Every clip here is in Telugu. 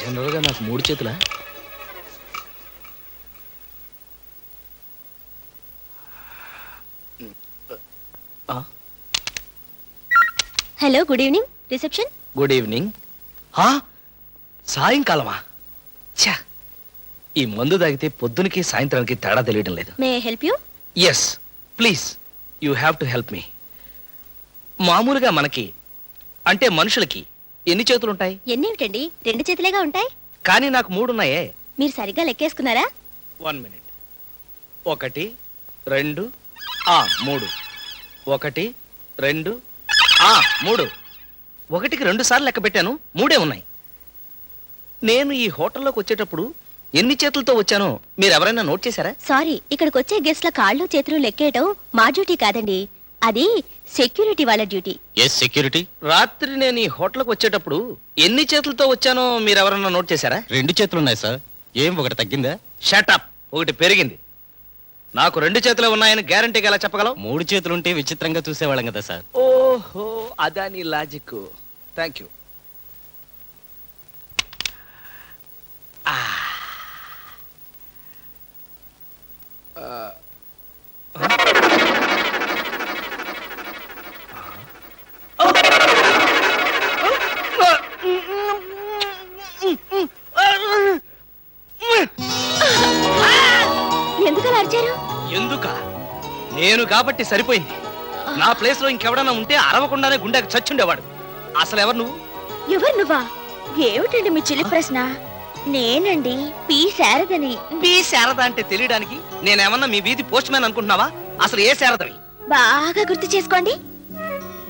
జనరల్ గా నాకు 3 చేతులా? Hello, good evening. Reception. Good evening. సాయంకాలమా? ఛా, ఈ మందు తాగితే పొద్దునకి సాయంత్రానికి తేడా తెలియడం లేదు. May I help you? Yes please, you have to help me. మామూలుగా మనకి అంటే మనుషులకి ఎన్ని చేతులుంటాయి? ఎన్నేమిటండి, 2 చేతులేగా ఉంటాయి. కానీ నాకు 3 ఉన్నాయే. మీరు సరిగ్గా లెక్కేసుకున్నారా? 1 మినిట్. 1 2 3. 1 2 3. 1కి 2 సార్లు లెక్క పెట్టాను, 3 ఉన్నాయి. నేను ఈ హోటల్లోకి వచ్చేటప్పుడు ఎన్ని చేతులతో వచ్చానో మీరు ఎవరైనా నోట్ చేశారా? సారీ, ఇక్కడికి వచ్చే గెస్ట్ల కాళ్ళు చేతులు లెక్కేయటం మా డ్యూటీ కాదండి, అది సెక్యూరిటీ వాళ్ళ డ్యూటీ. సెక్యూరిటీ. రాత్రి నేను ఈ హోటల్కి వచ్చేటప్పుడు ఎన్ని చేతులతో వచ్చానో మీరు ఎవరైనా నోట్ చేశారా? 2 చేతులు ఉన్నాయి సార్. ఏం ఒకటి తగ్గిందా? షటప్, ఒకటి పెరిగింది. నాకు 2 చేతులే ఉన్నాయని గ్యారంటీగా ఎలా చెప్పగలవు? 3 చేతులుంటే విచిత్రంగా చూసేవాళ్ళం కదా సార్. ఓహో, అదా నీ లాజిక్. Thank you. ఎందుకలా అరిచారు? ఎందుక? నేను కాబట్టి సరిపోయింది. నా ప్లేస్ లో ఇంకెవడన్నా ఉంటే అరవకుండానే గుండెకి చచ్చుండేవాడు. అసలు ఎవరు నువ్వు? ఎవరు నువ్వా? ఏమిటండి మీ చిలి ప్రశ్న? నేనండి, పి శారదని. పి శారద అంటే తెలియడానికి నేనేమన్నా మీ వీధి పోస్ట్ మ్యాన్ అనుకుంటున్నావా? అసలు ఏ శారదవి? బాగా గుర్తు చేసుకోండి.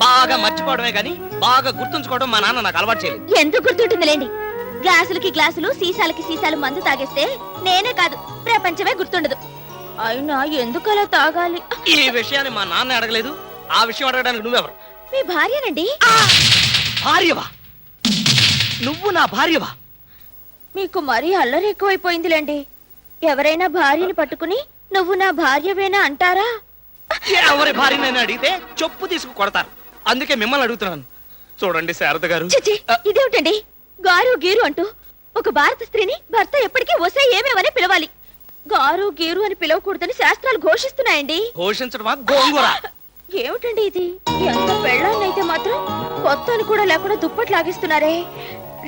బాగా మర్చిపోవడమే గాని బాగా గుర్తుంచుకోవడం మా నాన్న నాకు అలవాటు చేయలేదు. ఎందుకు గుర్తుంటుందిలేండి, గ్లాసులకి గ్లాసులు సీసాలకి సీసాలు మందు తాగేస్తే నేనే కాదు ప్రపంచమే గుర్తుండదు. అయినా ఎందుకలా తాగాలి? ఈ విషయాన్ని మా నాన్న అడగలేదు. ఆ విషయం అడగడానికి నువ్వెవరు? మీ భార్యనండి. భార్యవా? నువ్వు నా భార్యవా? మీకు మరీ అల్లరి ఎక్కువైపోయిందిలేండి. ఎవరైనా భార్యని పట్టుకుని నువ్వు నా భార్యవేనా అంటారా? ఎవరి భార్యనైనా అడిగితే చెప్పు తీసుకు కొడతారు. అందుకే మిమ్మల్ని అడుగుతున్నాను. చూడండి శారద గారు. చిచి, ఇదేమిటండి గారు గీరు అంటూ? ఒక భారత స్త్రీని భర్త ఎప్పటికీ వసే ఏమేమని పిలవాలి, గారు గీరు అని పిలవకూడదని శాస్త్రాలు ఘోషిస్తున్నాయండి. ఘోషించడమా గోంగూర? ఏమిటండి ఇది? ఎంత పెళ్ళాన్నైతే మాత్రం కొత్త అని కూడా లేకుండా దుప్పట్లు లాగిస్తున్నారే.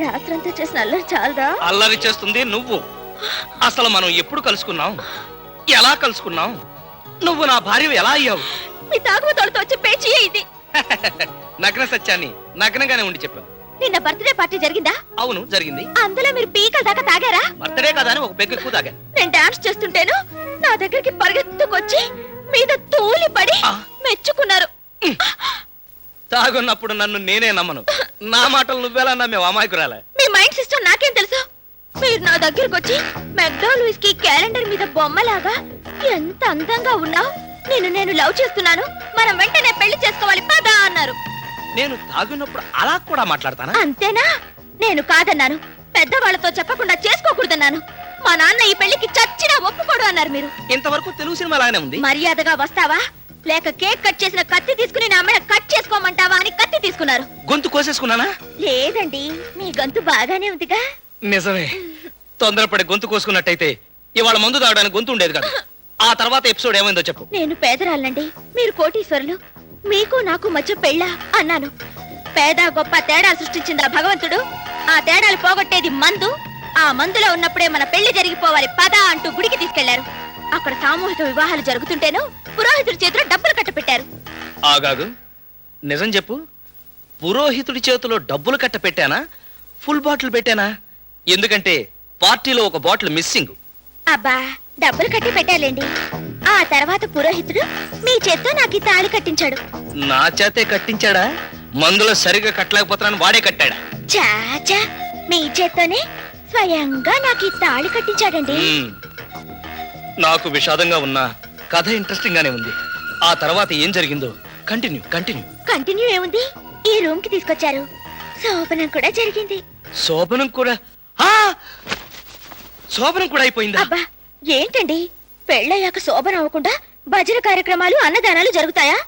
రాత్రంతా చేసిన అల్లరి చాలదా? అల్లరి చేస్తుంది నువ్వు. అసలు మనం ఎప్పుడు కలుసుకున్నాం? ఎలా కలుసుకున్నాం? నువ్వు నా భార్య ఎలా అయ్యావు? మీ తాగుబోతులతో వచ్చే పేచీ ఇది. నగ్న సత్యాన్ని నగ్నంగానే ఉండి చెప్పావు. నిన్న బర్త్డే పార్టీ జరిగిందా? అవును, జరిగింది. అందులో మీరు పీకల దాకా తాగారా? బర్త్డే కదా అని ఒక పెగ్గు ఎక్కువ తాగాను. నేను డాన్స్ చేస్తుంటేను నా దగ్గరికి పరిగెత్తుకొచ్చి మీద తూలి పడి మెచ్చుకున్నారు. తాగున్నప్పుడు నన్ను నేనే నమ్మను. నా మాటలు నువ్వెలా నమ్మేవు అమాయకురాలే? మీ మైండ్ సిస్టమ్ నాకేం తెలుసు? మీరు నా దగ్గరకు వచ్చి మెక్డోల్ విస్కీ క్యాలెండర్ మీద బొమ్మలాగా ఎంత అందంగా ఉన్నావు, నేను లవ్ చేస్తున్నాను, మనం వెంటనే పెళ్లి చేసుకోవాలి పదా అన్నారు. నేను తాగున్నప్పుడు అలా కూడా మాట్లాడతానా? అంతేనా? నేను కాదన్నాను, పెద్దవాళ్లతో చెప్పకుండా చేసుకోకూడదన్నాను. మా నాన్న ఈ పెళ్లికి చచ్చినా ఒప్పుకోడు అన్నారు. మీరు ఇంతవరకు తెలుగు సినిమా లాగానే ఉంది. మర్యాదగా వస్తావా లేక కేక్ కట్ చేసిన కత్తి తీసుకుని నా మీద కట్ చేసుకోమంటావా అని కత్తి తీసుకున్నారు. గొంతు కోసేసుకున్నానా? లేదండి, మీ గొంతు బాగానే ఉందిగా. నిజమే, తొందరపడి గొంతు కోసుకున్నట్టయితే ఇవాళ మందు తాగడానికి గొంతు ఉండేది కాదు. ఆ తర్వాత ఎపిసోడ్ ఏమైందో చెప్పు. నేను పేదరాళ్ళండి, మీరు కోటీశ్వరులు, మీకు నాకు మధ్య పెళ్ళా అన్నాను. పేద గొప్ప తేడా సృష్టించింది ఆ భగవంతుడు. ఆ తేడాలు పోగొట్టేది మందు. ఆ మందులో ఉన్నప్పుడే మన పెళ్లి జరిగిపోవాలి పద అంటూ గుడికి తీసుకెళ్లారు. అక్కడ సామూహిక వివాహాలు జరుగుతుంటేను పురోహితుడి చేతిలో డబ్బులు కట్టపెట్టారు. ఆగాగు, నిజం చెప్పు. పురోహితుడి చేతిలో డబ్బులు కట్ట పెట్టానా, ఫుల్ బాటిల్ పెట్టానా? ఎందుకంటే పార్టీలో ఒక బాటిల్ మిస్సింగ్. అబ్బా, డబ్బులు కట్టి పెట్టాలండి. ఆ తర్వాత పురోహితుడు మీ చేత్తో నాకు ఈ తాళి కట్టించాడు. నా చేతే కట్టించాడా? మందులో సరిగా కట్టలేకపోతున్నాను వాడే కట్టాడా? చాచా, మీ చేత్తోనే స్వయంగా నాకు ఈ తాళి కట్టించాడండి. నాకు విషాదంగా ఉన్నా కథ ఇంట్రెస్టింగ్ గానే ఉంది. ఆ తర్వాత ఏం జరిగిందో కంటిన్యూ. కంటిన్యూ ఏముంది, ఈ రూమ్ కి తీసుకొచ్చారు, శోభనం కూడా జరిగింది. శోభనం కూడా శోభనం కూడా అయిపోయిందా? అబ్బా ఏంటండి, పెళ్ళయ్యాక శోభనం అవ్వకుండా భజన కార్యక్రమాలు అన్నదానాలు జరుగుతాయా?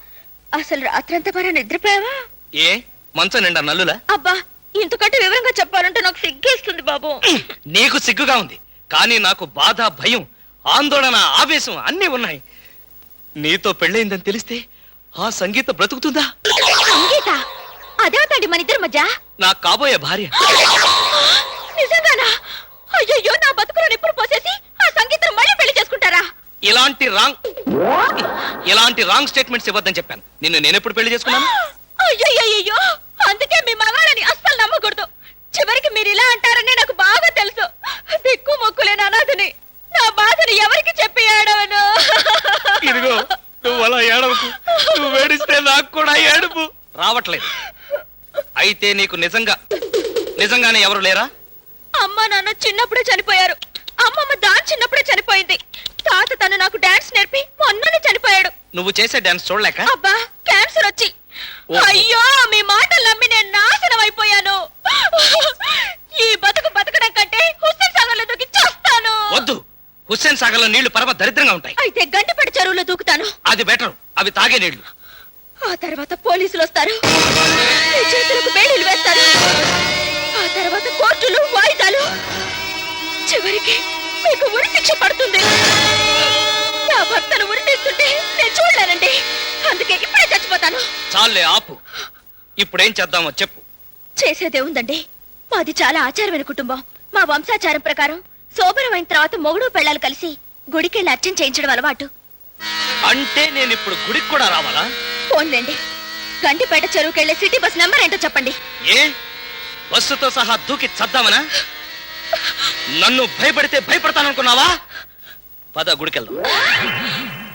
అసలు రాత్రంతా మన నిద్రపోయావా? ఏ మంచం నిండా నల్లులా? అబ్బా ఇంతకంటే వివరంగా చెప్పాలంటే నాకు సిగ్గేస్తుంది బాబు. నీకు సిగ్గుగా ఉంది, కానీ నాకు బాధ, భయం, ఆందోళన, ఆవేశం అన్నీ ఉన్నాయి. నీతో పెళ్ళయిందని తెలిస్తే ఆ సంగీత బ్రతుకుతుందా? సంగీత అదేమిటండి మన ఇద్దరి మధ్య? నా కాబోయే భార్య. నిజంగానా? అయ్యయ్యో, నా బతుకులను ఇప్పుడు పోసేసి ఆ సంగీతం మళ్ళీ పెళ్లి చేసుకుంటారా? ఇలాంటి రాంగ్ స్టేట్మెంట్స్ ఇవ్వద్దని చెప్పాను. నిన్ను నేనెప్పుడు పెళ్లి చేసుకున్నాను? అయ్యయ్యో, అందుకే మీ మగాళ్ళని అస్సలు నమ్మకూడదు. చివరికి మీరు ఇలా అంటారని నాకు బాగా తెలుసు. దిక్కు మొక్కులేని అనాథని నా బాధని ఎవరికి చెప్పి ఏడవను. ఇదిగో నువ్వు అలా ఏడవకు. నువ్వు వేడిస్తే నాకు కూడా ఏడుపు రావట్లేదు. అయితే నీకు నిజంగానే ఎవరు లేరా? అమ్మ నాన్న చిన్నప్పుడే చనిపోయారు. అమ్మమ్మ దాని చిన్నప్పుడే చనిపోయింది. తాత తను నాకు డాన్స్ నేర్పి మొన్ననే చనిపోయాడు. నువ్వు చేసే డాన్స్ చూడలేక అబ్బా క్యాన్సర్ వచ్చి. అయ్యో, మీ మాటలు నమ్మి నేను నాశనం అయిపోయాను. ఈ బతకడం కంటే హుస్సేన్ సాగర్ లో దూకి చేస్తాను. వద్దు, హుస్సేన్ సాగర్ లో నీళ్లు పరమ దరిద్రంగా ఉంటాయి. అయితే గండిపేట చెరువులో దూకుతాను. అది బెటర్, అవి తాగే నీళ్లు. ఆ తర్వాత పోలీసులు వస్తారు, మీ చేతులకు బేడీలు వేస్తారు. ఆ తర్వాత కోర్టులు, వాయిదాలు, చివరికి మీకు ఉరి శిక్ష పడుతుంది. నా భర్తను ఉరి తీస్తుంటే నేను చూడలేనండి. అందుకే ఇప్పుడే చచ్చిపోతాను. చాలే ఆపు. ఇప్పుడేం చేద్దామో చెప్పు. చేసేదే ఉందండి. మాది చాలా ఆచారమైన కుటుంబం. మా వంశాచారం ప్రకారం శోభనమైన తర్వాత మొగుడు పెళ్ళాలు కలిసి గుడికెళ్ళి అర్చన చేయించడం అలవాటు. అంటే నేను ఇప్పుడు గుడికి కూడా రావాలా? ఫోన్లేండి, గండిపేట చెరువుకెళ్లే సిటీ బస్ నెంబర్ ఏంటో చెప్పండి. ఏ బస్సుతో సహా దూకి చద్దామనా? నన్ను భయపడితే భయపడతాననుకున్నావా? పద గుడికెళ్దాం.